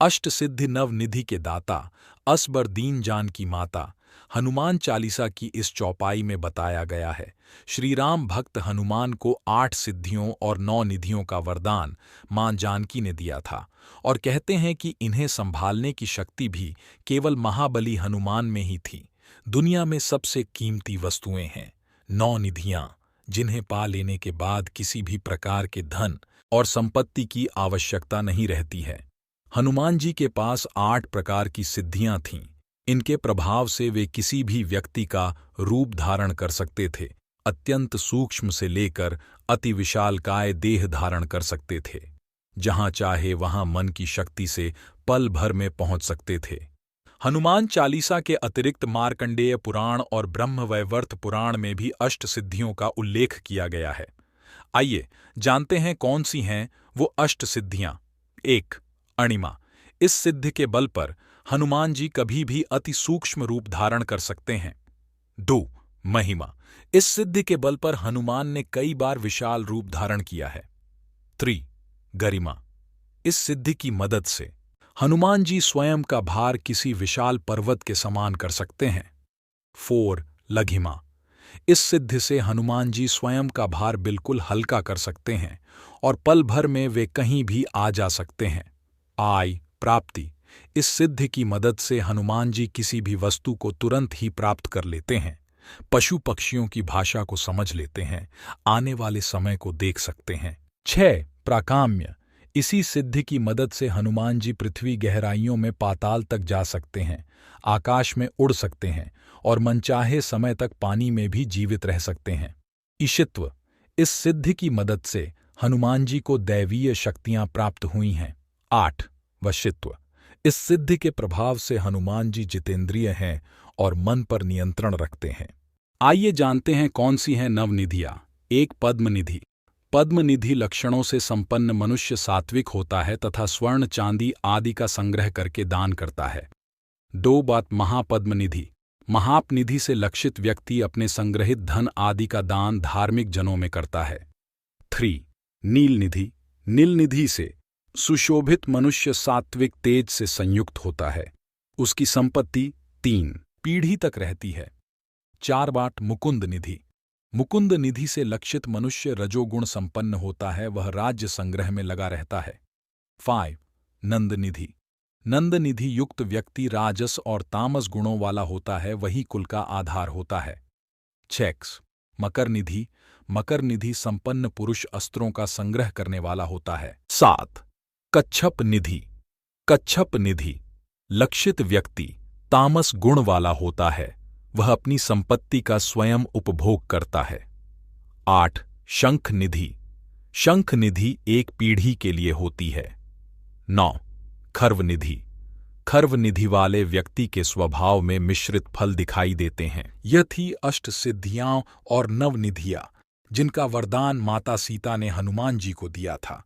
अष्ट सिद्धि नवनिधि के दाता, असबर दीन जान की माता। हनुमान चालीसा की इस चौपाई में बताया गया है श्री राम भक्त हनुमान को 8 सिद्धियों और 9 निधियों का वरदान मां जानकी ने दिया था और कहते हैं कि इन्हें संभालने की शक्ति भी केवल महाबली हनुमान में ही थी। दुनिया में सबसे कीमती वस्तुएं हैं 9 निधियां, जिन्हें पा लेने के बाद किसी भी प्रकार के धन और संपत्ति की आवश्यकता नहीं रहती है। हनुमान जी के पास 8 प्रकार की सिद्धियां थीं। इनके प्रभाव से वे किसी भी व्यक्ति का रूप धारण कर सकते थे, अत्यंत सूक्ष्म से लेकर अति विशालकाय देह धारण कर सकते थे। जहां चाहे वहां मन की शक्ति से पल भर में पहुंच सकते थे। हनुमान चालीसा के अतिरिक्त मार्कंडेय पुराण और ब्रह्मवैवर्त पुराण में भी अष्ट सिद्धियों का उल्लेख किया गया है। आइए जानते हैं कौन सी हैं वो अष्ट सिद्धियां। 1. अणिमा। इस सिद्धि के बल पर हनुमान जी कभी भी अति सूक्ष्म रूप धारण कर सकते हैं। 2. महिमा। इस सिद्धि के बल पर हनुमान ने कई बार विशाल रूप धारण किया है। 3. गरिमा। इस सिद्धि की मदद से हनुमान जी स्वयं का भार किसी विशाल पर्वत के समान कर सकते हैं। 4. लघिमा। इस सिद्धि से हनुमान जी स्वयं का भार बिल्कुल हल्का कर सकते हैं और पल भर में वे कहीं भी आ जा सकते हैं। आय प्राप्ति। इस सिद्धि की मदद से हनुमान जी किसी भी वस्तु को तुरंत ही प्राप्त कर लेते हैं, पशु पक्षियों की भाषा को समझ लेते हैं, आने वाले समय को देख सकते हैं। 6. प्राकाम्य। इसी सिद्धि की मदद से हनुमान जी पृथ्वी गहराइयों में पाताल तक जा सकते हैं, आकाश में उड़ सकते हैं और मनचाहे समय तक पानी में भी जीवित रह सकते हैं। ईशित्व। इस सिद्धि की मदद से हनुमान जी को दैवीय शक्तियां प्राप्त हुई हैं। 8. वशित्व। इस सिद्धि के प्रभाव से हनुमान जी जितेंद्रिय हैं और मन पर नियंत्रण रखते हैं। आइए जानते हैं कौन सी हैं नवनिधियां। 1. पद्मनिधि। पद्मनिधि लक्षणों से संपन्न मनुष्य सात्विक होता है तथा स्वर्ण चांदी आदि का संग्रह करके दान करता है। 2. महापद्मनिधि। महापनिधि से लक्षित व्यक्ति अपने संग्रहित धन आदि का दान धार्मिक जनों में करता है। 3. नीलनिधि। नीलनिधि से सुशोभित मनुष्य सात्विक तेज से संयुक्त होता है। उसकी संपत्ति 3 पीढ़ी तक रहती है। 4. मुकुंद निधि। मुकुंद निधि से लक्षित मनुष्य रजोगुण संपन्न होता है, वह राज्य संग्रह में लगा रहता है। 5. नंद निधि। नंद निधि युक्त व्यक्ति राजस और तामस गुणों वाला होता है, वही कुल का आधार होता है। 6. मकर निधि। मकर निधि संपन्न पुरुष अस्त्रों का संग्रह करने वाला होता है। 7. कच्छप निधि। कच्छप निधि लक्षित व्यक्ति तामस गुण वाला होता है, वह अपनी संपत्ति का स्वयं उपभोग करता है। 8. शंख निधि। शंख निधि एक पीढ़ी के लिए होती है। 9. खर्व निधि। खर्व निधि वाले व्यक्ति के स्वभाव में मिश्रित फल दिखाई देते हैं। यह थी अष्ट सिद्धियां और नवनिधियां जिनका वरदान माता सीता ने हनुमान जी को दिया था।